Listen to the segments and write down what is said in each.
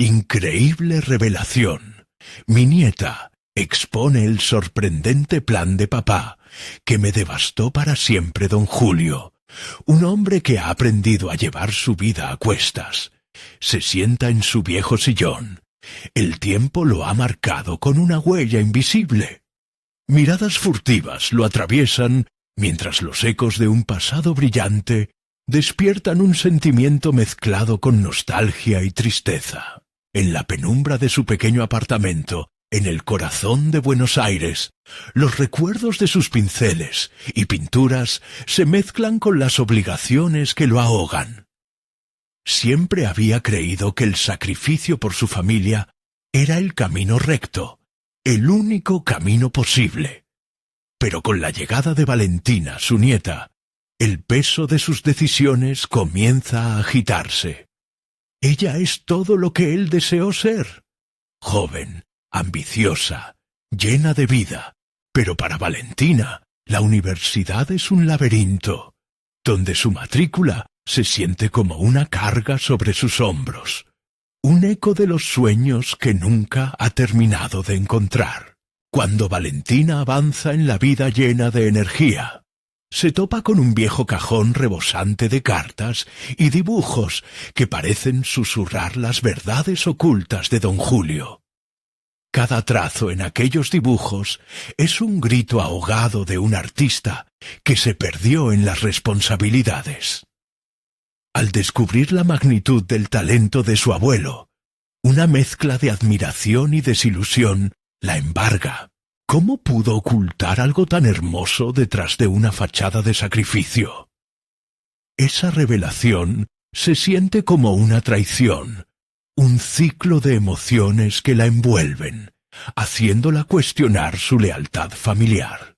Increíble revelación. Mi nieta expone el sorprendente plan de papá que me devastó para siempre don Julio, un hombre que ha aprendido a llevar su vida a cuestas. Se sienta en su viejo sillón. El tiempo lo ha marcado con una huella invisible. Miradas furtivas lo atraviesan mientras los ecos de un pasado brillante despiertan un sentimiento mezclado con nostalgia y tristeza. En la penumbra de su pequeño apartamento, en el corazón de Buenos Aires, los recuerdos de sus pinceles y pinturas se mezclan con las obligaciones que lo ahogan. Siempre había creído que el sacrificio por su familia era el camino recto, el único camino posible. Pero con la llegada de Valentina, su nieta, el peso de sus decisiones comienza a agitarse. Ella es todo lo que él deseó ser. Joven, ambiciosa, llena de vida. Pero para Valentina, la universidad es un laberinto, donde su matrícula se siente como una carga sobre sus hombros, un eco de los sueños que nunca ha terminado de encontrar. Cuando Valentina avanza en la vida llena de energía, se topa con un viejo cajón rebosante de cartas y dibujos que parecen susurrar las verdades ocultas de don Julio. Cada trazo en aquellos dibujos es un grito ahogado de un artista que se perdió en las responsabilidades. Al descubrir la magnitud del talento de su abuelo, una mezcla de admiración y desilusión la embarga. ¿Cómo pudo ocultar algo tan hermoso detrás de una fachada de sacrificio? Esa revelación se siente como una traición, un ciclo de emociones que la envuelven, haciéndola cuestionar su lealtad familiar.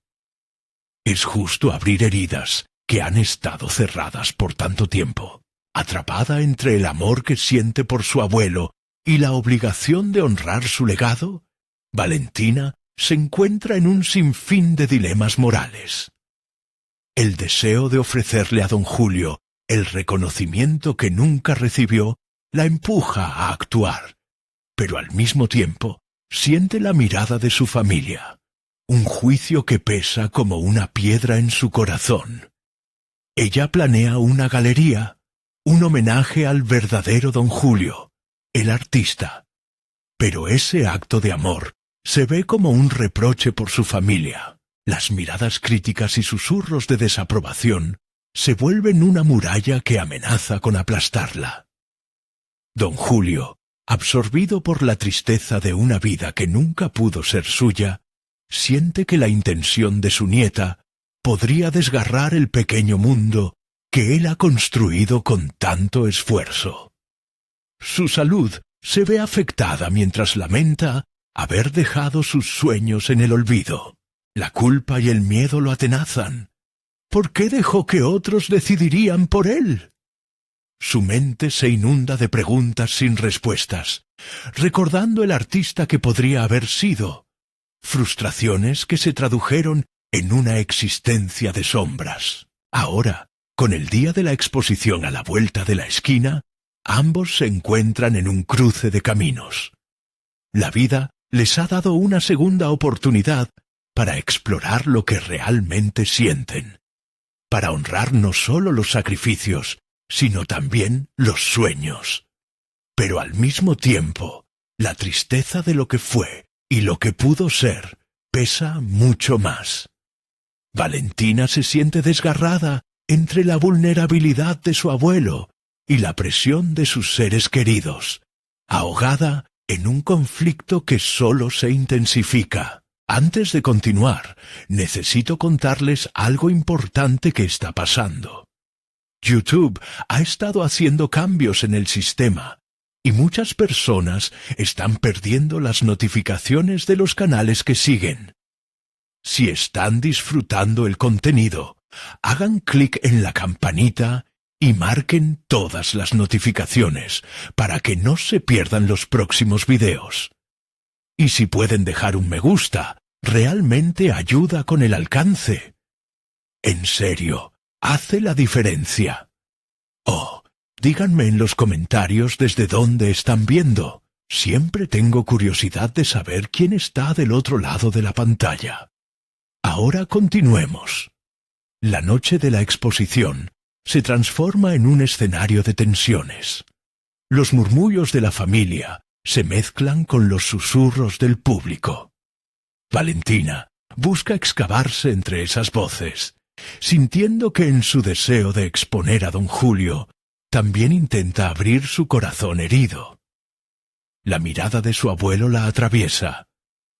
Es justo abrir heridas que han estado cerradas por tanto tiempo. Atrapada entre el amor que siente por su abuelo y la obligación de honrar su legado, Valentina se encuentra en un sinfín de dilemas morales. El deseo de ofrecerle a don Julio el reconocimiento que nunca recibió la empuja a actuar, pero al mismo tiempo siente la mirada de su familia, un juicio que pesa como una piedra en su corazón. Ella planea una galería, un homenaje al verdadero don Julio, el artista. Pero ese acto de amor se ve como un reproche por su familia. Las miradas críticas y susurros de desaprobación se vuelven una muralla que amenaza con aplastarla. Don Julio, absorbido por la tristeza de una vida que nunca pudo ser suya, siente que la intención de su nieta podría desgarrar el pequeño mundo que él ha construido con tanto esfuerzo. Su salud se ve afectada mientras lamenta haber dejado sus sueños en el olvido. La culpa y el miedo lo atenazan. ¿Por qué dejó que otros decidirían por él? Su mente se inunda de preguntas sin respuestas, recordando el artista que podría haber sido, frustraciones que se tradujeron en una existencia de sombras. Ahora, con el día de la exposición a la vuelta de la esquina, ambos se encuentran en un cruce de caminos. La vida les ha dado una segunda oportunidad para explorar lo que realmente sienten, para honrar no solo los sacrificios, sino también los sueños. Pero al mismo tiempo, la tristeza de lo que fue y lo que pudo ser pesa mucho más. Valentina se siente desgarrada entre la vulnerabilidad de su abuelo y la presión de sus seres queridos, ahogada en un conflicto que solo se intensifica. Antes de continuar, necesito contarles algo importante que está pasando. YouTube ha estado haciendo cambios en el sistema y muchas personas están perdiendo las notificaciones de los canales que siguen. Si están disfrutando el contenido, hagan clic en la campanita y marquen todas las notificaciones para que no se pierdan los próximos videos. Y si pueden dejar un me gusta, realmente ayuda con el alcance. En serio, hace la diferencia. Oh, díganme en los comentarios desde dónde están viendo. Siempre tengo curiosidad de saber quién está del otro lado de la pantalla. Ahora continuemos. La noche de la exposición se transforma en un escenario de tensiones. Los murmullos de la familia se mezclan con los susurros del público. Valentina busca excavarse entre esas voces, sintiendo que en su deseo de exponer a don Julio, también intenta abrir su corazón herido. La mirada de su abuelo la atraviesa,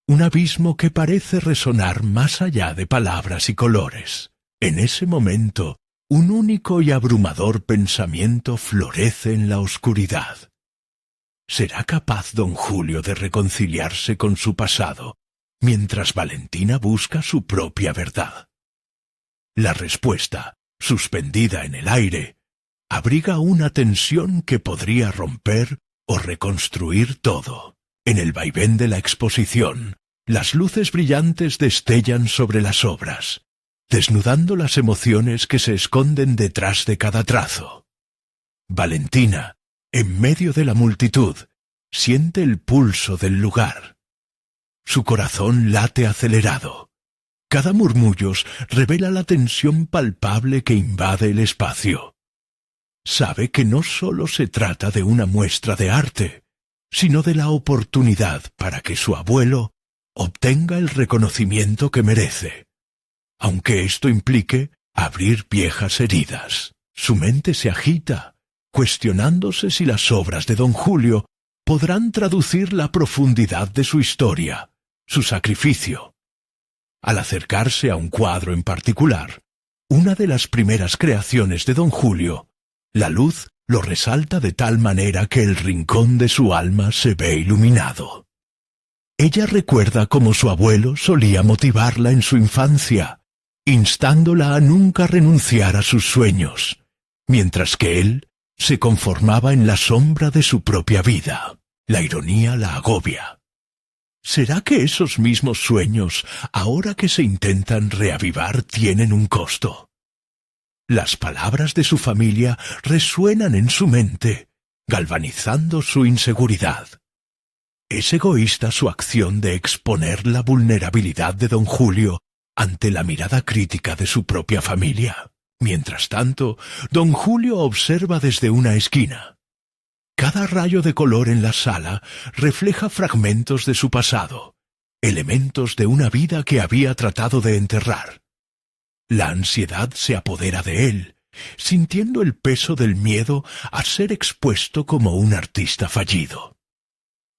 un abismo que parece resonar más allá de palabras y colores. En ese momento, un único y abrumador pensamiento florece en la oscuridad. ¿Será capaz don Julio de reconciliarse con su pasado, mientras Valentina busca su propia verdad? La respuesta, suspendida en el aire, abriga una tensión que podría romper o reconstruir todo. En el vaivén de la exposición, las luces brillantes destellan sobre las obras, desnudando las emociones que se esconden detrás de cada trazo. Valentina, en medio de la multitud, siente el pulso del lugar. Su corazón late acelerado. Cada murmullo revela la tensión palpable que invade el espacio. Sabe que no solo se trata de una muestra de arte, sino de la oportunidad para que su abuelo obtenga el reconocimiento que merece, aunque esto implique abrir viejas heridas. Su mente se agita, cuestionándose si las obras de don Julio podrán traducir la profundidad de su historia, su sacrificio. Al acercarse a un cuadro en particular, una de las primeras creaciones de don Julio, la luz lo resalta de tal manera que el rincón de su alma se ve iluminado. Ella recuerda cómo su abuelo solía motivarla en su infancia, instándola a nunca renunciar a sus sueños, mientras que él se conformaba en la sombra de su propia vida. La ironía la agobia. ¿Será que esos mismos sueños, ahora que se intentan reavivar, tienen un costo? Las palabras de su familia resuenan en su mente, galvanizando su inseguridad. Es egoísta su acción de exponer la vulnerabilidad de don Julio ante la mirada crítica de su propia familia. Mientras tanto, don Julio observa desde una esquina. Cada rayo de color en la sala refleja fragmentos de su pasado, elementos de una vida que había tratado de enterrar. La ansiedad se apodera de él, sintiendo el peso del miedo a ser expuesto como un artista fallido.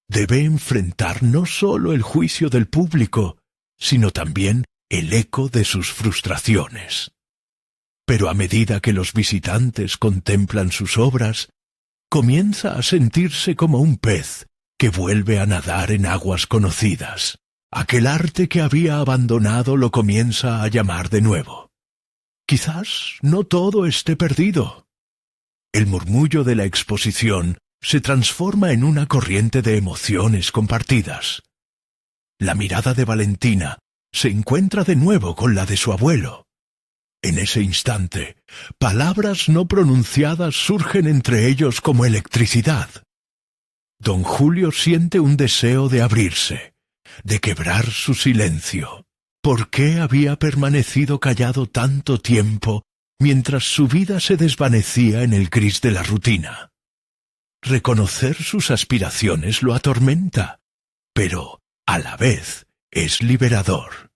Debe enfrentar no solo el juicio del público, sino también el eco de sus frustraciones. Pero a medida que los visitantes contemplan sus obras, comienza a sentirse como un pez que vuelve a nadar en aguas conocidas. Aquel arte que había abandonado lo comienza a llamar de nuevo. Quizás no todo esté perdido. El murmullo de la exposición se transforma en una corriente de emociones compartidas. La mirada de Valentina se encuentra de nuevo con la de su abuelo. En ese instante, palabras no pronunciadas surgen entre ellos como electricidad. Don Julio siente un deseo de abrirse, de quebrar su silencio. ¿Por qué había permanecido callado tanto tiempo mientras su vida se desvanecía en el gris de la rutina? Reconocer sus aspiraciones lo atormenta, pero, a la vez, es liberador.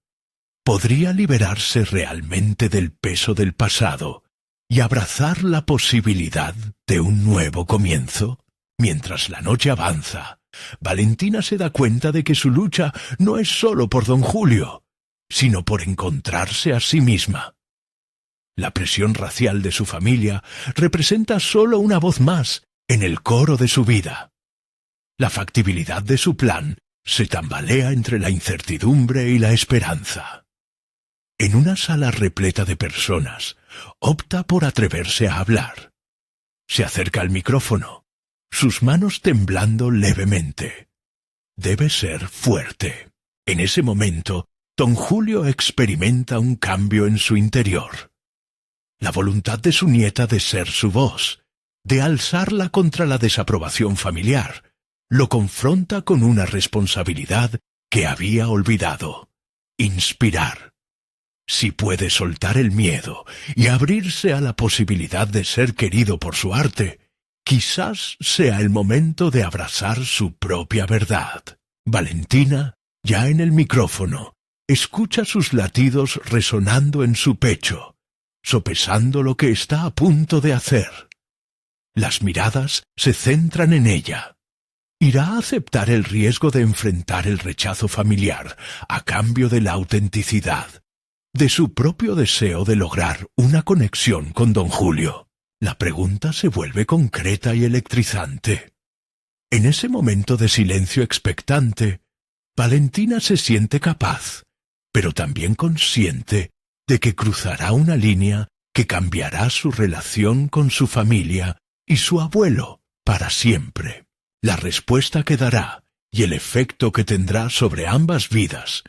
¿Podría liberarse realmente del peso del pasado y abrazar la posibilidad de un nuevo comienzo? Mientras la noche avanza, Valentina se da cuenta de que su lucha no es solo por don Julio, sino por encontrarse a sí misma. La presión racial de su familia representa solo una voz más en el coro de su vida. La factibilidad de su plan se tambalea entre la incertidumbre y la esperanza. En una sala repleta de personas, opta por atreverse a hablar. Se acerca al micrófono, sus manos temblando levemente. Debe ser fuerte. En ese momento, don Julio experimenta un cambio en su interior. La voluntad de su nieta de ser su voz, de alzarla contra la desaprobación familiar, lo confronta con una responsabilidad que había olvidado: inspirar. Si puede soltar el miedo y abrirse a la posibilidad de ser querido por su arte, quizás sea el momento de abrazar su propia verdad. Valentina, ya en el micrófono, escucha sus latidos resonando en su pecho, sopesando lo que está a punto de hacer. Las miradas se centran en ella. ¿Irá a aceptar el riesgo de enfrentar el rechazo familiar a cambio de la autenticidad, de su propio deseo de lograr una conexión con don Julio? La pregunta se vuelve concreta y electrizante. En ese momento de silencio expectante, Valentina se siente capaz, pero también consciente de que cruzará una línea que cambiará su relación con su familia y su abuelo para siempre. La respuesta que dará y el efecto que tendrá sobre ambas vidas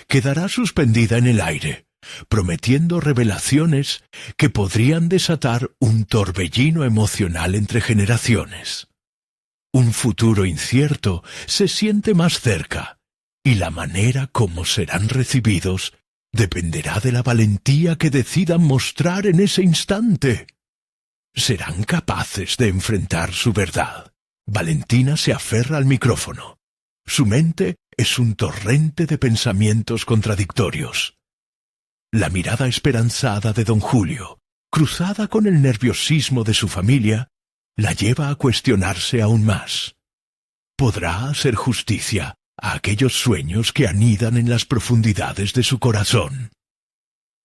quedará suspendida en el aire, prometiendo revelaciones que podrían desatar un torbellino emocional entre generaciones. Un futuro incierto se siente más cerca, y la manera como serán recibidos dependerá de la valentía que decidan mostrar en ese instante. ¿Serán capaces de enfrentar su verdad? Valentina se aferra al micrófono. Su mente es un torrente de pensamientos contradictorios. La mirada esperanzada de don Julio, cruzada con el nerviosismo de su familia, la lleva a cuestionarse aún más. ¿Podrá hacer justicia a aquellos sueños que anidan en las profundidades de su corazón?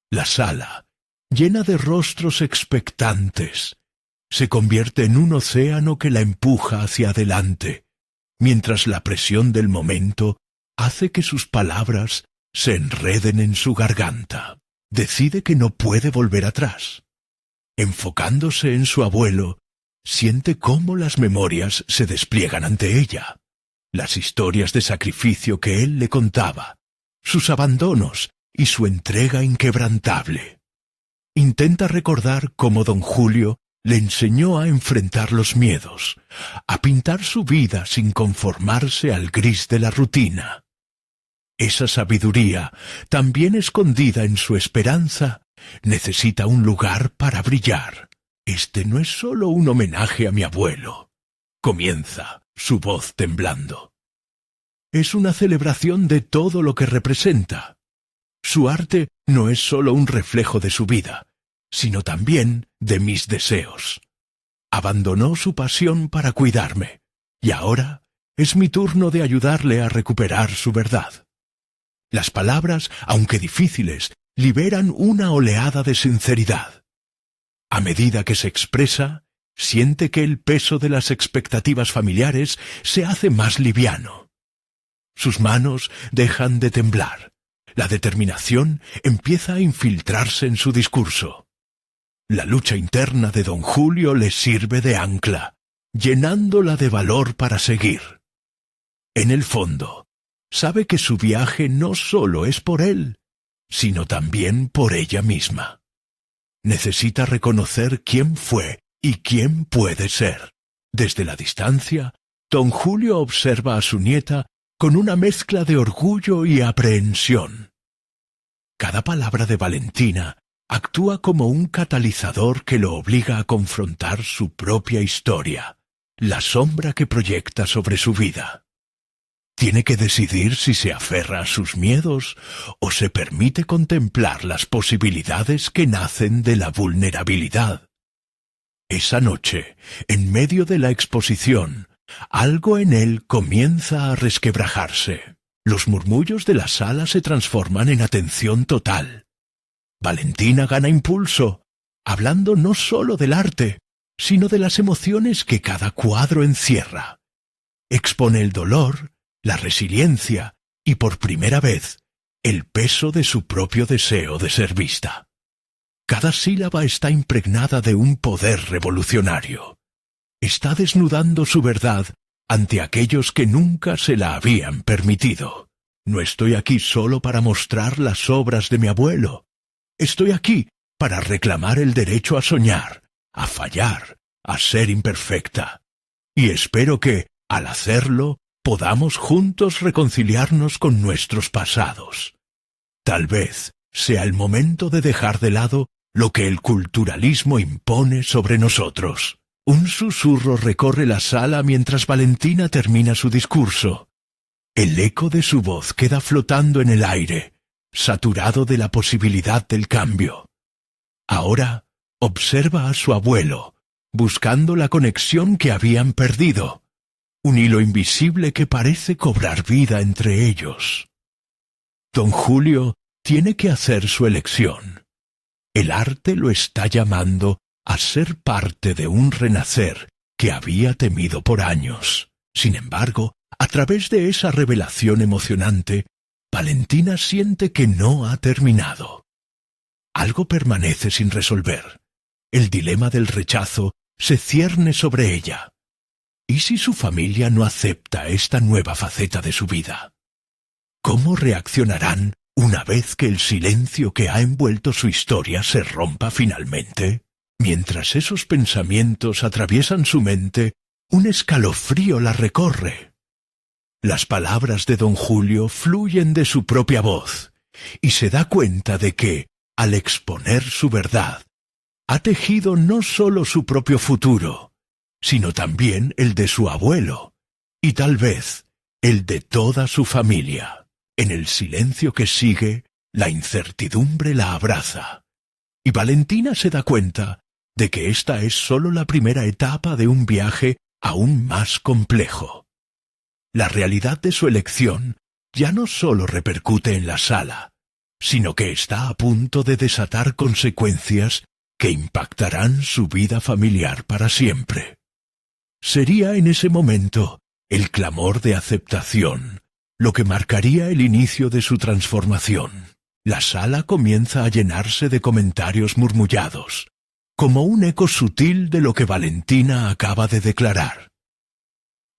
La sala, llena de rostros expectantes, se convierte en un océano que la empuja hacia adelante, mientras la presión del momento hace que sus palabras se enreden en su garganta. Decide que no puede volver atrás. Enfocándose en su abuelo, siente cómo las memorias se despliegan ante ella. Las historias de sacrificio que él le contaba, sus abandonos y su entrega inquebrantable. Intenta recordar cómo don Julio le enseñó a enfrentar los miedos, a pintar su vida sin conformarse al gris de la rutina. Esa sabiduría, también escondida en su esperanza, necesita un lugar para brillar. Este no es solo un homenaje a mi abuelo. Comienza, su voz temblando. Es una celebración de todo lo que representa. Su arte no es solo un reflejo de su vida, sino también de mis deseos. Abandonó su pasión para cuidarme, y ahora es mi turno de ayudarle a recuperar su verdad. Las palabras, aunque difíciles, liberan una oleada de sinceridad. A medida que se expresa, siente que el peso de las expectativas familiares se hace más liviano. Sus manos dejan de temblar. La determinación empieza a infiltrarse en su discurso. La lucha interna de don Julio le sirve de ancla, llenándola de valor para seguir. En el fondo, sabe que su viaje no solo es por él, sino también por ella misma. Necesita reconocer quién fue y quién puede ser. Desde la distancia, don Julio observa a su nieta con una mezcla de orgullo y aprehensión. Cada palabra de Valentina actúa como un catalizador que lo obliga a confrontar su propia historia, la sombra que proyecta sobre su vida. Tiene que decidir si se aferra a sus miedos o se permite contemplar las posibilidades que nacen de la vulnerabilidad. Esa noche, en medio de la exposición, algo en él comienza a resquebrajarse. Los murmullos de la sala se transforman en atención total. Valentina gana impulso, hablando no solo del arte, sino de las emociones que cada cuadro encierra. Expone el dolor, la resiliencia y, por primera vez, el peso de su propio deseo de ser vista. Cada sílaba está impregnada de un poder revolucionario. Está desnudando su verdad ante aquellos que nunca se la habían permitido. No estoy aquí solo para mostrar las obras de mi abuelo. Estoy aquí para reclamar el derecho a soñar, a fallar, a ser imperfecta. Y espero que, Al hacerlo, podamos juntos reconciliarnos con nuestros pasados. Tal vez sea el momento de dejar de lado lo que el culturalismo impone sobre nosotros. Un susurro recorre la sala mientras Valentina termina su discurso. El eco de su voz queda flotando en el aire, saturado de la posibilidad del cambio. Ahora observa a su abuelo, buscando la conexión que habían perdido, un hilo invisible que parece cobrar vida entre ellos. Don Julio tiene que hacer su elección. El arte lo está llamando a ser parte de un renacer que había temido por años. Sin embargo, a través de esa revelación emocionante, Valentina siente que no ha terminado. Algo permanece sin resolver. El dilema del rechazo se cierne sobre ella. ¿Y si su familia no acepta esta nueva faceta de su vida? ¿Cómo reaccionarán una vez que el silencio que ha envuelto su historia se rompa finalmente? Mientras esos pensamientos atraviesan su mente, un escalofrío la recorre. Las palabras de don Julio fluyen de su propia voz, y se da cuenta de que, al exponer su verdad, ha tejido no solo su propio futuro, sino también el de su abuelo, y tal vez el de toda su familia. En el silencio que sigue, la incertidumbre la abraza, y Valentina se da cuenta de que esta es solo la primera etapa de un viaje aún más complejo. La realidad de su elección ya no solo repercute en la sala, sino que está a punto de desatar consecuencias que impactarán su vida familiar para siempre. Sería en ese momento el clamor de aceptación lo que marcaría el inicio de su transformación. La sala comienza a llenarse de comentarios murmullados, como un eco sutil de lo que Valentina acaba de declarar.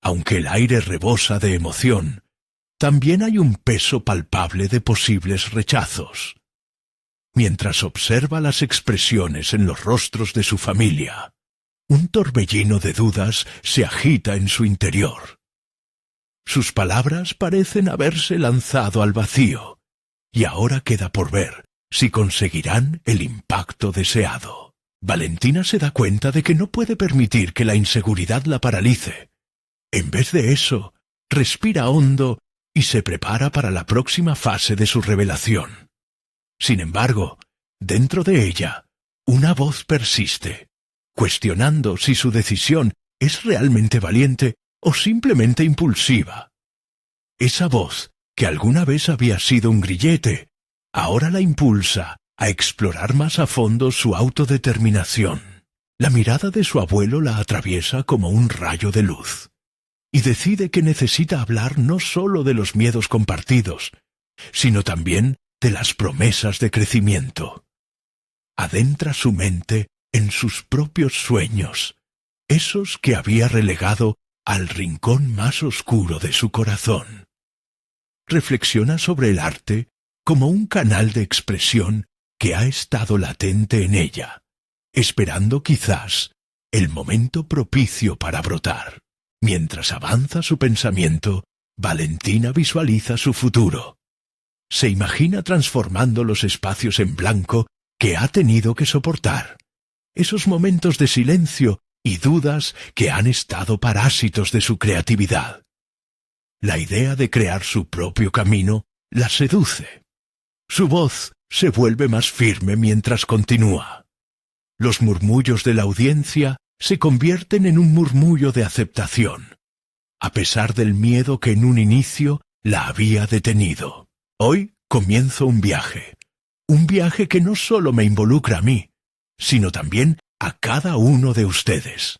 Aunque el aire rebosa de emoción, también hay un peso palpable de posibles rechazos. Mientras observa las expresiones en los rostros de su familia, un torbellino de dudas se agita en su interior. Sus palabras parecen haberse lanzado al vacío, y ahora queda por ver si conseguirán el impacto deseado. Valentina se da cuenta de que no puede permitir que la inseguridad la paralice. En vez de eso, respira hondo y se prepara para la próxima fase de su revelación. Sin embargo, dentro de ella, una voz persiste, cuestionando si su decisión es realmente valiente o simplemente impulsiva. Esa voz, que alguna vez había sido un grillete, ahora la impulsa a explorar más a fondo su autodeterminación. La mirada de su abuelo la atraviesa como un rayo de luz, y decide que necesita hablar no solo de los miedos compartidos, sino también de las promesas de crecimiento. Adentra su mente en sus propios sueños, esos que había relegado al rincón más oscuro de su corazón. Reflexiona sobre el arte como un canal de expresión que ha estado latente en ella, esperando quizás el momento propicio para brotar. Mientras avanza su pensamiento, Valentina visualiza su futuro. Se imagina transformando los espacios en blanco que ha tenido que soportar, esos momentos de silencio y dudas que han estado parásitos de su creatividad. La idea de crear su propio camino la seduce. Su voz se vuelve más firme mientras continúa. Los murmullos de la audiencia se convierten en un murmullo de aceptación, a pesar del miedo que en un inicio la había detenido. Hoy comienzo un viaje que no solo me involucra a mí, sino también a cada uno de ustedes.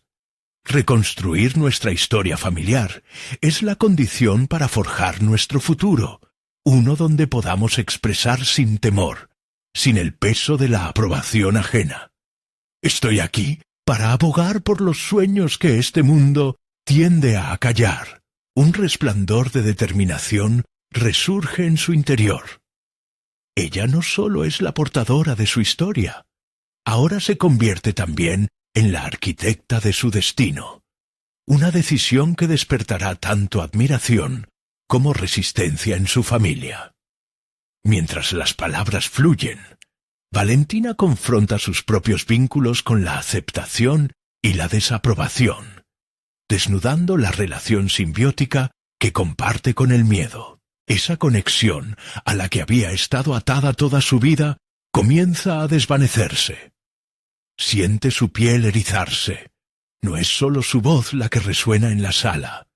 Reconstruir nuestra historia familiar es la condición para forjar nuestro futuro, uno donde podamos expresar sin temor, sin el peso de la aprobación ajena. Estoy aquí para abogar por los sueños que este mundo tiende a acallar. Un resplandor de determinación resurge en su interior. Ella no solo es la portadora de su historia, ahora se convierte también en la arquitecta de su destino. una decisión que despertará tanto admiración como resistencia en su familia. Mientras las palabras fluyen, Valentina confronta sus propios vínculos con la aceptación y la desaprobación, desnudando la relación simbiótica que comparte con el miedo. Esa conexión a la que había estado atada toda su vida comienza a desvanecerse. Siente su piel erizarse. No es solo su voz la que resuena en la sala.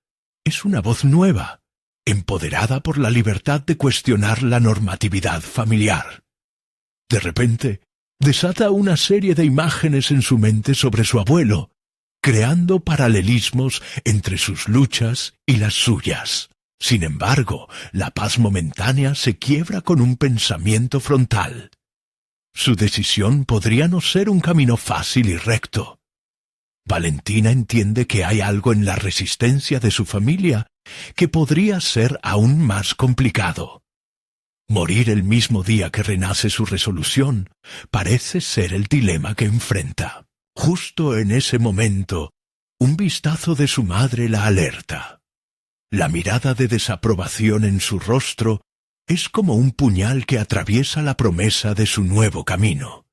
Es una voz nueva, empoderada por la libertad de cuestionar la normatividad familiar. De repente, desata una serie de imágenes en su mente sobre su abuelo, creando paralelismos entre sus luchas y las suyas. Sin embargo, la paz momentánea se quiebra con un pensamiento frontal. Su decisión podría no ser un camino fácil y recto. Valentina entiende que hay algo en la resistencia de su familia que podría ser aún más complicado. Morir el mismo día que renace su resolución parece ser el dilema que enfrenta. Justo en ese momento, un vistazo de su madre la alerta. La mirada de desaprobación en su rostro es como un puñal que atraviesa la promesa de su nuevo camino.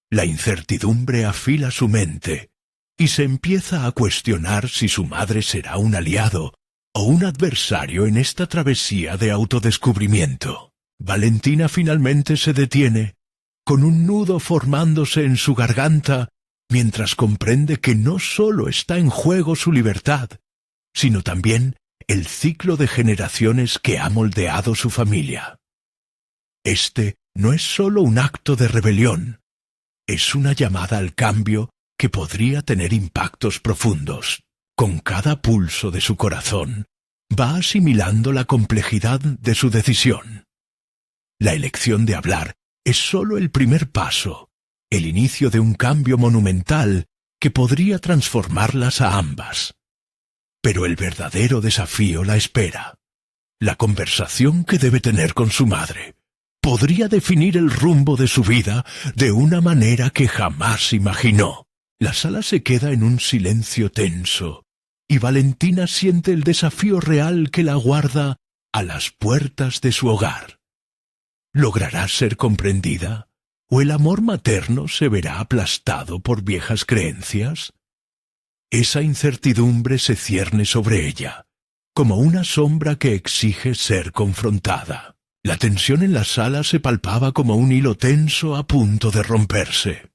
La incertidumbre afila su mente y se empieza a cuestionar si su madre será un aliado o un adversario en esta travesía de autodescubrimiento. Valentina finalmente se detiene, con un nudo formándose en su garganta, mientras comprende que no solo está en juego su libertad, sino también el ciclo de generaciones que ha moldeado su familia. Este no es solo un acto de rebelión, es una llamada al cambio que podría tener impactos profundos. Con cada pulso de su corazón, va asimilando la complejidad de su decisión. La elección de hablar es solo el primer paso, el inicio de un cambio monumental que podría transformarlas a ambas. Pero el verdadero desafío la espera. La conversación que debe tener con su madre podría definir el rumbo de su vida de una manera que jamás imaginó. La sala se queda en un silencio tenso, y Valentina siente el desafío real que la aguarda a las puertas de su hogar. ¿Logrará ser comprendida? ¿O el amor materno se verá aplastado por viejas creencias? Esa incertidumbre se cierne sobre ella, como una sombra que exige ser confrontada. La tensión en la sala se palpaba como un hilo tenso a punto de romperse.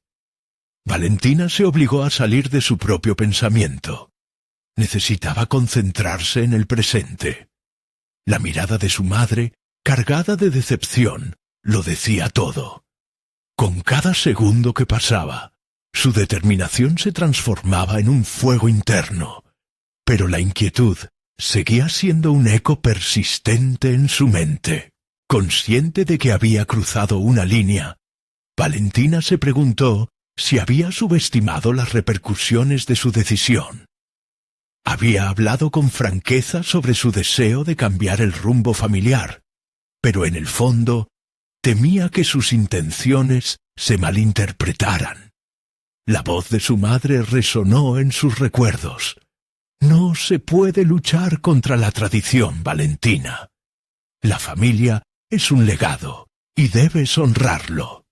Valentina se obligó a salir de su propio pensamiento. Necesitaba concentrarse en el presente. La mirada de su madre, cargada de decepción, lo decía todo. Con cada segundo que pasaba, su determinación se transformaba en un fuego interno, pero la inquietud seguía siendo un eco persistente en su mente. Consciente de que había cruzado una línea, Valentina se preguntó si había subestimado las repercusiones de su decisión. Había hablado con franqueza sobre su deseo de cambiar el rumbo familiar, pero en el fondo temía que sus intenciones se malinterpretaran. La voz de su madre resonó en sus recuerdos. No se puede luchar contra la tradición, Valentina. La familia es un legado y debes honrarlo.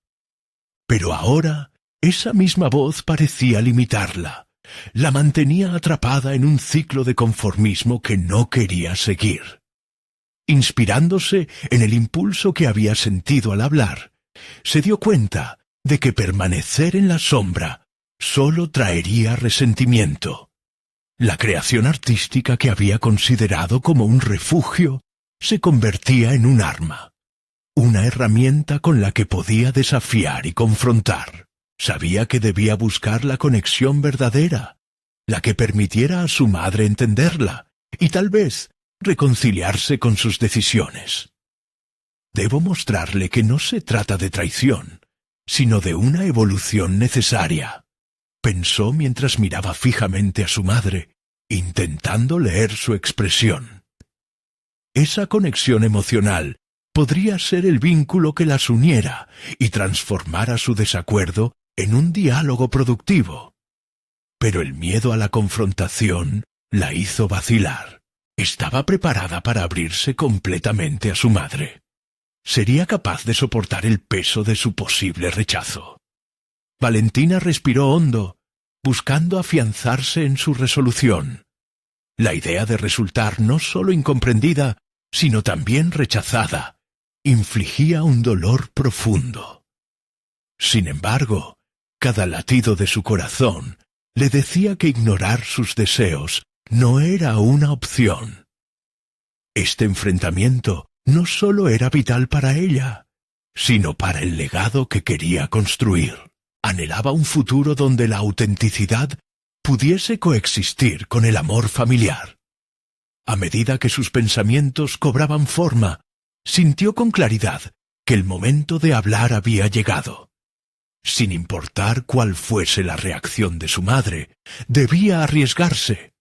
Pero ahora esa misma voz parecía limitarla. La mantenía atrapada en un ciclo de conformismo que no quería seguir. Inspirándose en el impulso que había sentido al hablar, se dio cuenta de que permanecer en la sombra solo traería resentimiento. La creación artística que había considerado como un refugio se convertía en un arma, una herramienta con la que podía desafiar y confrontar. Sabía que debía buscar la conexión verdadera, la que permitiera a su madre entenderla y tal vez reconciliarse con sus decisiones. Debo mostrarle que no se trata de traición, sino de una evolución necesaria, pensó mientras miraba fijamente a su madre, intentando leer su expresión. Esa conexión emocional podría ser el vínculo que las uniera y transformara su desacuerdo en un diálogo productivo. pero el miedo a la confrontación la hizo vacilar. Estaba preparada para abrirse completamente a su madre. Sería capaz de soportar el peso de su posible rechazo. Valentina respiró hondo, buscando afianzarse en su resolución. La idea de resultar no solo incomprendida, sino también rechazada, infligía un dolor profundo. Sin embargo, cada latido de su corazón le decía que ignorar sus deseos no era una opción. Este enfrentamiento no solo era vital para ella, sino para el legado que quería construir. Anhelaba un futuro donde la autenticidad pudiese coexistir con el amor familiar. A medida que sus pensamientos cobraban forma, sintió con claridad que el momento de hablar había llegado. Sin importar cuál fuese la reacción de su madre, debía arriesgarse.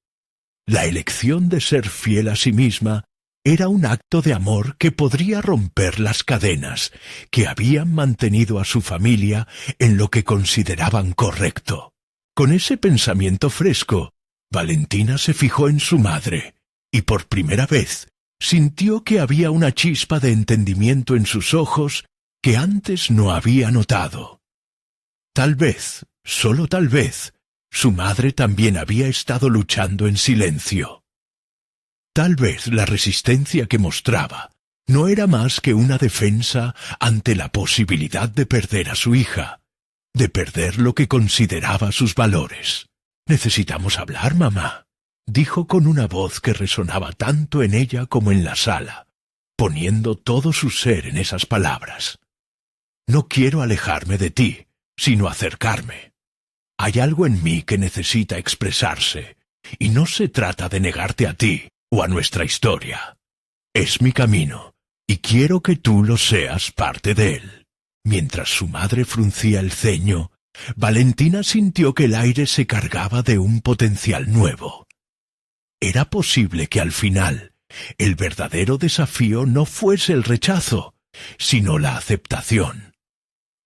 La elección de ser fiel a sí misma era un acto de amor que podría romper las cadenas que habían mantenido a su familia en lo que consideraban correcto. Con ese pensamiento fresco, Valentina se fijó en su madre y por primera vez sintió que había una chispa de entendimiento en sus ojos que antes no había notado. Tal vez, solo tal vez, su madre también había estado luchando en silencio. Tal vez la resistencia que mostraba no era más que una defensa ante la posibilidad de perder a su hija, de perder lo que consideraba sus valores. «Necesitamos hablar, mamá», dijo con una voz que resonaba tanto en ella como en la sala, poniendo todo su ser en esas palabras. «No quiero alejarme de ti, sino acercarme. Hay algo en mí que necesita expresarse, y no se trata de negarte a ti o a nuestra historia. Es mi camino, y quiero que tú lo seas parte de él». Mientras su madre fruncía el ceño, Valentina sintió que el aire se cargaba de un potencial nuevo. Era posible que al final el verdadero desafío no fuese el rechazo, sino la aceptación.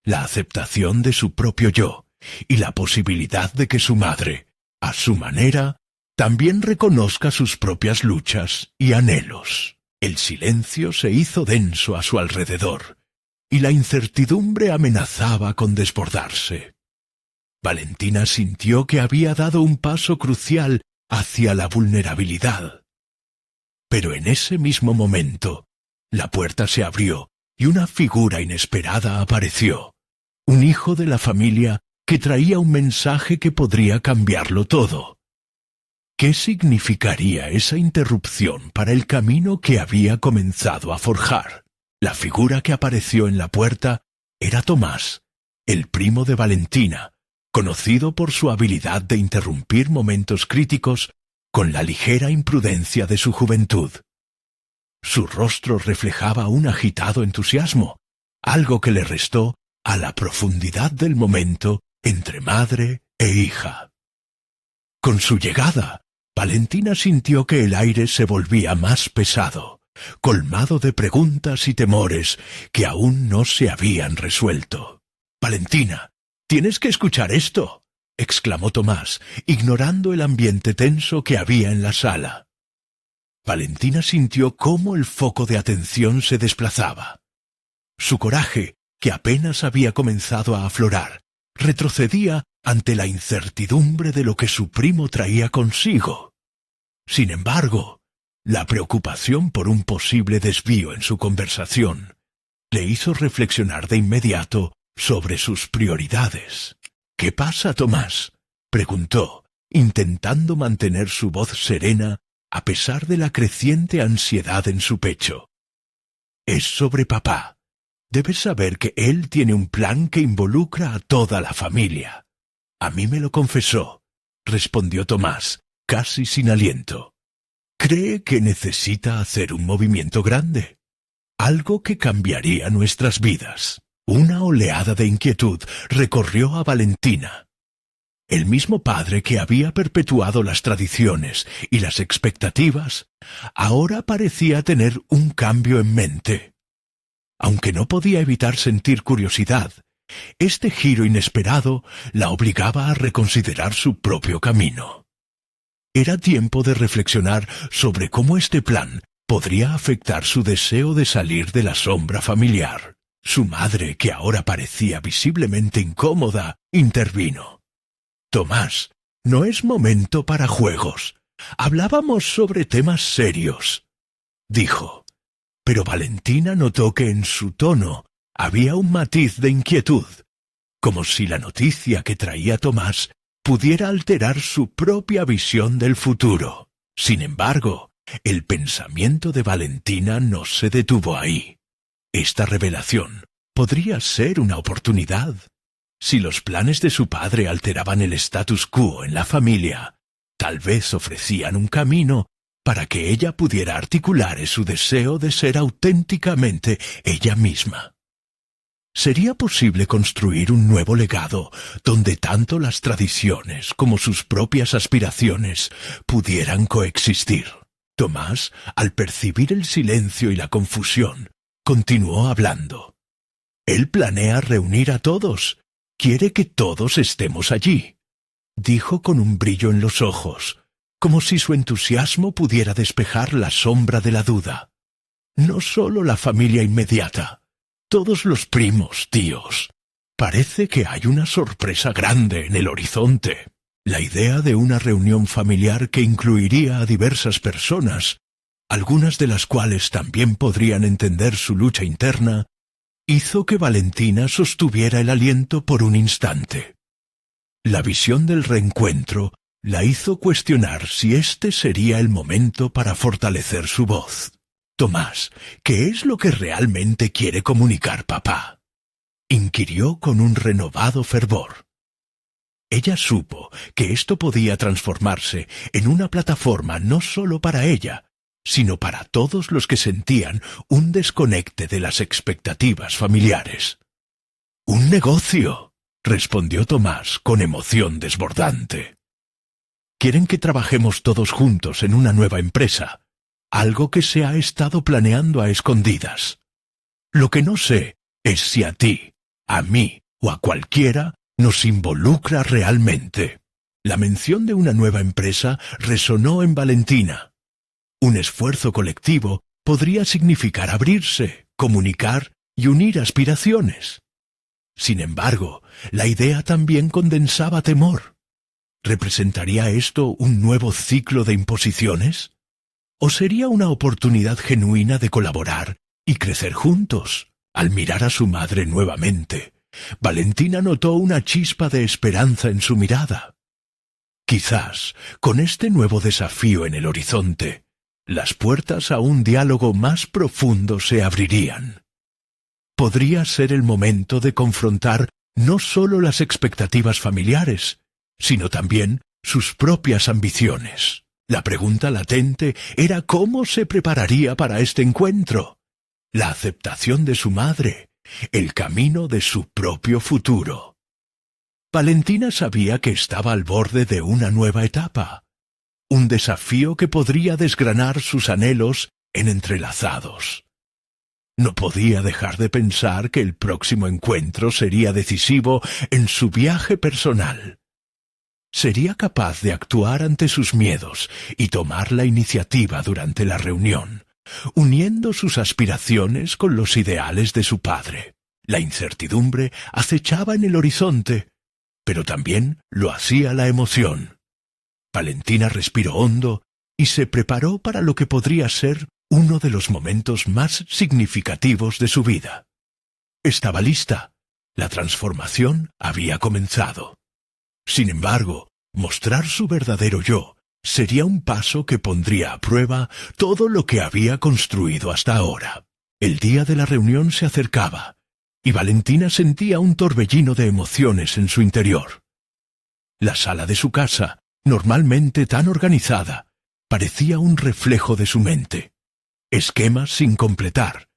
La aceptación de su propio yo y la posibilidad de que su madre, a su manera, también reconozca sus propias luchas y anhelos. El silencio se hizo denso a su alrededor, y la incertidumbre amenazaba con desbordarse. Valentina sintió que había dado un paso crucial hacia la vulnerabilidad. Pero en ese mismo momento, la puerta se abrió y una figura inesperada apareció, un hijo de la familia que traía un mensaje que podría cambiarlo todo. ¿Qué significaría esa interrupción para el camino que había comenzado a forjar? La figura que apareció en la puerta era Tomás, el primo de Valentina, conocido por su habilidad de interrumpir momentos críticos con la ligera imprudencia de su juventud. Su rostro reflejaba un agitado entusiasmo, algo que le restó a la profundidad del momento entre madre e hija. Con su llegada, Valentina sintió que el aire se volvía más pesado, colmado de preguntas y temores que aún no se habían resuelto. «Valentina, tienes que escuchar esto», exclamó Tomás, ignorando el ambiente tenso que había en la sala. Valentina sintió cómo el foco de atención se desplazaba. Su coraje, que apenas había comenzado a aflorar, retrocedía ante la incertidumbre de lo que su primo traía consigo. Sin embargo, la preocupación por un posible desvío en su conversación le hizo reflexionar de inmediato sobre sus prioridades. «¿Qué pasa, Tomás?», preguntó, intentando mantener su voz serena a pesar de la creciente ansiedad en su pecho. «Es sobre papá. Debes saber que él tiene un plan que involucra a toda la familia». «A mí me lo confesó», respondió Tomás, casi sin aliento. «Cree que necesita hacer un movimiento grande, algo que cambiaría nuestras vidas». Una oleada de inquietud recorrió a Valentina. El mismo padre que había perpetuado las tradiciones y las expectativas, ahora parecía tener un cambio en mente. Aunque no podía evitar sentir curiosidad, Este giro inesperado la obligaba a reconsiderar su propio camino. Era tiempo de reflexionar sobre cómo este plan podría afectar su deseo de salir de la sombra familiar. Su madre, que ahora parecía visiblemente incómoda, intervino. «Tomás, no es momento para juegos. Hablábamos sobre temas serios», dijo. Pero Valentina notó que en su tono había un matiz de inquietud, como si la noticia que traía Tomás pudiera alterar su propia visión del futuro. Sin embargo, el pensamiento de Valentina no se detuvo ahí. Esta revelación podría ser una oportunidad. Si los planes de su padre alteraban el status quo en la familia, tal vez ofrecían un camino para que ella pudiera articular su deseo de ser auténticamente ella misma. ¿Sería posible construir un nuevo legado donde tanto las tradiciones como sus propias aspiraciones pudieran coexistir? Tomás, al percibir el silencio y la confusión, continuó hablando. «Él planea reunir a todos. Quiere que todos estemos allí», dijo con un brillo en los ojos, como si su entusiasmo pudiera despejar la sombra de la duda. «No solo la familia inmediata, todos los primos, tíos. Parece que hay una sorpresa grande en el horizonte». La idea de una reunión familiar que incluiría a diversas personas, algunas de las cuales también podrían entender su lucha interna, hizo que Valentina sostuviera el aliento por un instante. La visión del reencuentro la hizo cuestionar si este sería el momento para fortalecer su voz. «Tomás, ¿qué es lo que realmente quiere comunicar papá?», inquirió con un renovado fervor. Ella supo que esto podía transformarse en una plataforma no solo para ella, sino para todos los que sentían un desconecte de las expectativas familiares. «Un negocio», respondió Tomás con emoción desbordante. «Quieren que trabajemos todos juntos en una nueva empresa, algo que se ha estado planeando a escondidas. Lo que no sé es si a ti, a mí o a cualquiera nos involucra realmente». La mención de una nueva empresa resonó en Valentina. Un esfuerzo colectivo podría significar abrirse, comunicar y unir aspiraciones. Sin embargo, la idea también condensaba temor. ¿Representaría esto un nuevo ciclo de imposiciones? ¿O sería una oportunidad genuina de colaborar y crecer juntos? Al mirar a su madre nuevamente, Valentina notó una chispa de esperanza en su mirada. Quizás, con este nuevo desafío en el horizonte, las puertas a un diálogo más profundo se abrirían. Podría ser el momento de confrontar no solo las expectativas familiares, sino también sus propias ambiciones. La pregunta latente era cómo se prepararía para este encuentro, la aceptación de su madre, el camino de su propio futuro. Valentina sabía que estaba al borde de una nueva etapa, un desafío que podría desgranar sus anhelos en entrelazados. No podía dejar de pensar que el próximo encuentro sería decisivo en su viaje personal. Sería capaz de actuar ante sus miedos y tomar la iniciativa durante la reunión, uniendo sus aspiraciones con los ideales de su padre. La incertidumbre acechaba en el horizonte, pero también lo hacía la emoción. Valentina respiró hondo y se preparó para lo que podría ser uno de los momentos más significativos de su vida. Estaba lista. La transformación había comenzado. Sin embargo, mostrar su verdadero yo sería un paso que pondría a prueba todo lo que había construido hasta ahora. El día de la reunión se acercaba, y Valentina sentía un torbellino de emociones en su interior. La sala de su casa, normalmente tan organizada, parecía un reflejo de su mente. Esquemas sin completar,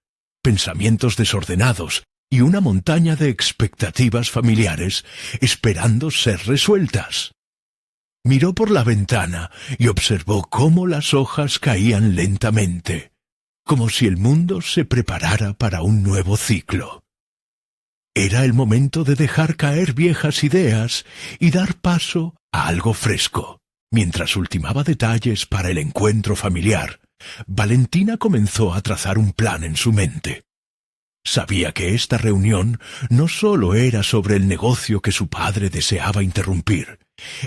pensamientos desordenados y una montaña de expectativas familiares esperando ser resueltas. Miró por la ventana y observó cómo las hojas caían lentamente, como si el mundo se preparara para un nuevo ciclo. Era el momento de dejar caer viejas ideas y dar paso a algo fresco. Mientras ultimaba detalles para el encuentro familiar, Valentina comenzó a trazar un plan en su mente. Sabía que esta reunión no solo era sobre el negocio que su padre deseaba interrumpir,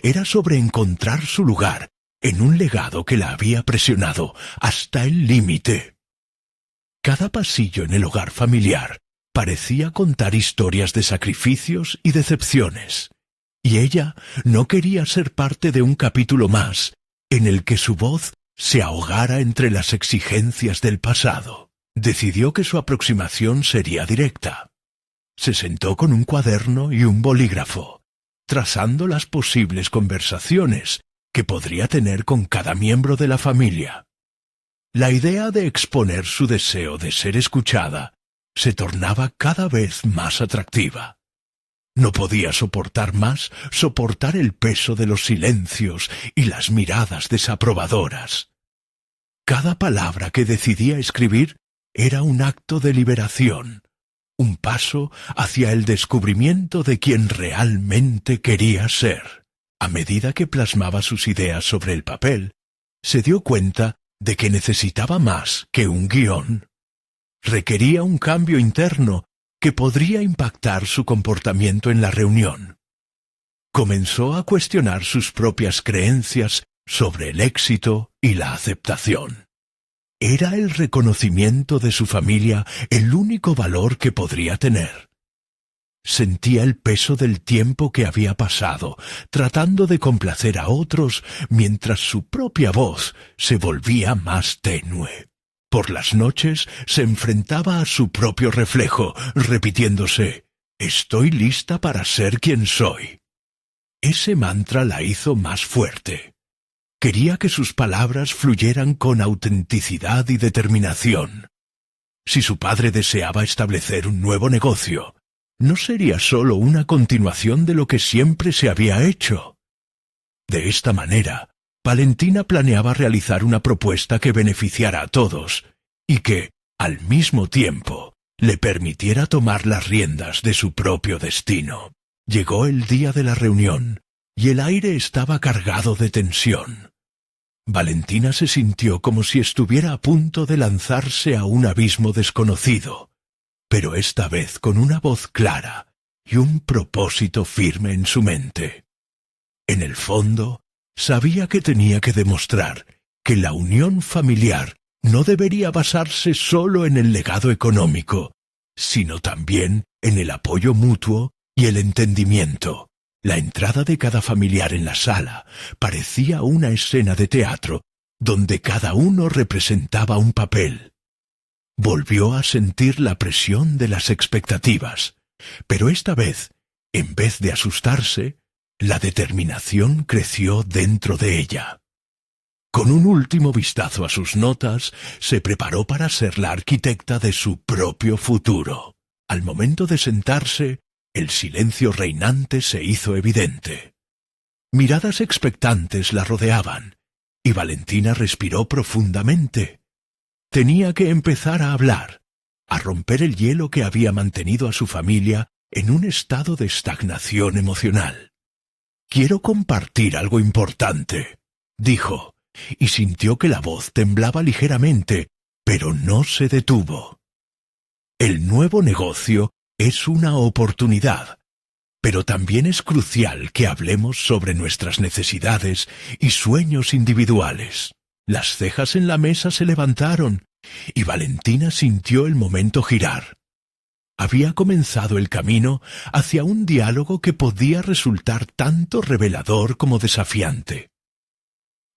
era sobre encontrar su lugar en un legado que la había presionado hasta el límite. Cada pasillo en el hogar familiar parecía contar historias de sacrificios y decepciones, y ella no quería ser parte de un capítulo más en el que su voz se ahogara entre las exigencias del pasado. Decidió que su aproximación sería directa. Se sentó con un cuaderno y un bolígrafo, trazando las posibles conversaciones que podría tener con cada miembro de la familia. La idea de exponer su deseo de ser escuchada se tornaba cada vez más atractiva. No podía soportar el peso de los silencios y las miradas desaprobadoras. Cada palabra que decidía escribir era un acto de liberación, un paso hacia el descubrimiento de quien realmente quería ser. A medida que plasmaba sus ideas sobre el papel, se dio cuenta de que necesitaba más que un guión. Requería un cambio interno que podría impactar su comportamiento en la reunión. Comenzó a cuestionar sus propias creencias sobre el éxito y la aceptación. ¿Era el reconocimiento de su familia el único valor que podría tener? Sentía el peso del tiempo que había pasado, tratando de complacer a otros mientras su propia voz se volvía más tenue. Por las noches se enfrentaba a su propio reflejo, repitiéndose: «Estoy lista para ser quien soy». Ese mantra la hizo más fuerte. Quería que sus palabras fluyeran con autenticidad y determinación. Si su padre deseaba establecer un nuevo negocio, no sería solo una continuación de lo que siempre se había hecho. De esta manera, Valentina planeaba realizar una propuesta que beneficiara a todos y que, al mismo tiempo, le permitiera tomar las riendas de su propio destino. Llegó el día de la reunión y el aire estaba cargado de tensión. Valentina se sintió como si estuviera a punto de lanzarse a un abismo desconocido, pero esta vez con una voz clara y un propósito firme en su mente. En el fondo, sabía que tenía que demostrar que la unión familiar no debería basarse solo en el legado económico, sino también en el apoyo mutuo y el entendimiento. La entrada de cada familiar en la sala parecía una escena de teatro, donde cada uno representaba un papel. Volvió a sentir la presión de las expectativas, pero esta vez, en vez de asustarse, la determinación creció dentro de ella. Con un último vistazo a sus notas, se preparó para ser la arquitecta de su propio futuro. Al momento de sentarse, el silencio reinante se hizo evidente. Miradas expectantes la rodeaban, y Valentina respiró profundamente. Tenía que empezar a hablar, a romper el hielo que había mantenido a su familia en un estado de estagnación emocional. «Quiero compartir algo importante», dijo, y sintió que la voz temblaba ligeramente, pero no se detuvo. El nuevo negocio es una oportunidad, pero también es crucial que hablemos sobre nuestras necesidades y sueños individuales. Las cejas en la mesa se levantaron, y Valentina sintió el momento girar. Había comenzado el camino hacia un diálogo que podía resultar tanto revelador como desafiante.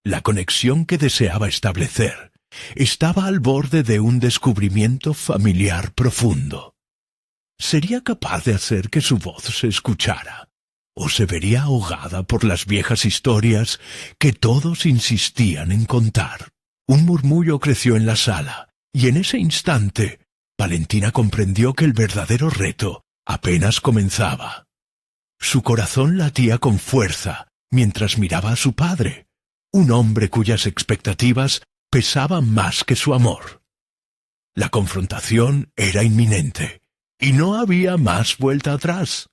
La conexión que deseaba establecer estaba al borde de un descubrimiento familiar profundo. ¿Sería capaz de hacer que su voz se escuchara? ¿O se vería ahogada por las viejas historias que todos insistían en contar? Un murmullo creció en la sala, y en ese instante, Valentina comprendió que el verdadero reto apenas comenzaba. Su corazón latía con fuerza mientras miraba a su padre, un hombre cuyas expectativas pesaban más que su amor. La confrontación era inminente, y no había más vuelta atrás.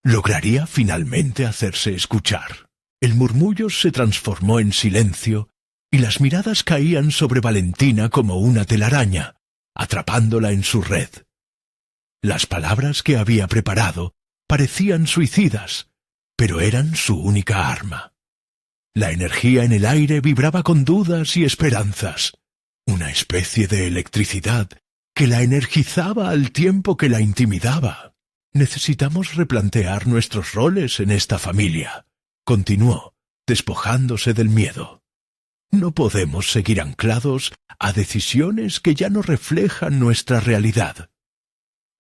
Lograría finalmente hacerse escuchar. El murmullo se transformó en silencio y las miradas caían sobre Valentina como una telaraña, atrapándola en su red. Las palabras que había preparado parecían suicidas, pero eran su única arma. La energía en el aire vibraba con dudas y esperanzas, una especie de electricidad que la energizaba al tiempo que la intimidaba. Necesitamos replantear nuestros roles en esta familia, continuó, despojándose del miedo. No podemos seguir anclados a decisiones que ya no reflejan nuestra realidad.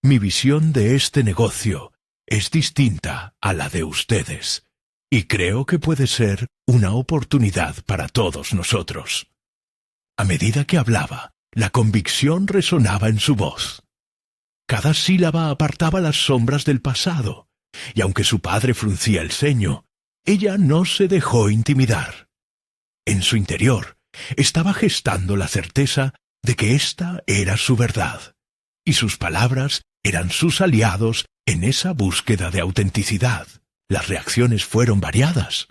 Mi visión de este negocio es distinta a la de ustedes, y creo que puede ser una oportunidad para todos nosotros. A medida que hablaba, la convicción resonaba en su voz. Cada sílaba apartaba las sombras del pasado, y aunque su padre fruncía el ceño, ella no se dejó intimidar. En su interior estaba gestando la certeza de que esta era su verdad, y sus palabras eran sus aliados en esa búsqueda de autenticidad. Las reacciones fueron variadas.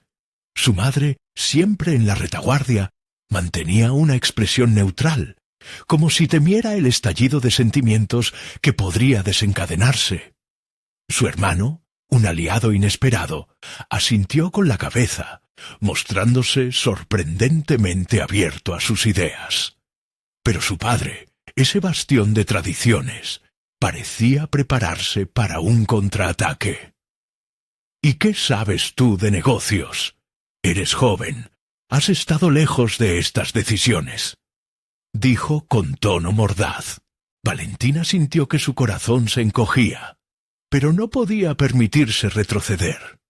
Su madre, siempre en la retaguardia, mantenía una expresión neutral, como si temiera el estallido de sentimientos que podría desencadenarse. Su hermano, un aliado inesperado, asintió con la cabeza, mostrándose sorprendentemente abierto a sus ideas. Pero su padre, ese bastión de tradiciones, parecía prepararse para un contraataque. ¿Y qué sabes tú de negocios? Eres joven, has estado lejos de estas decisiones, dijo con tono mordaz. Valentina sintió que su corazón se encogía, pero no podía permitirse retroceder.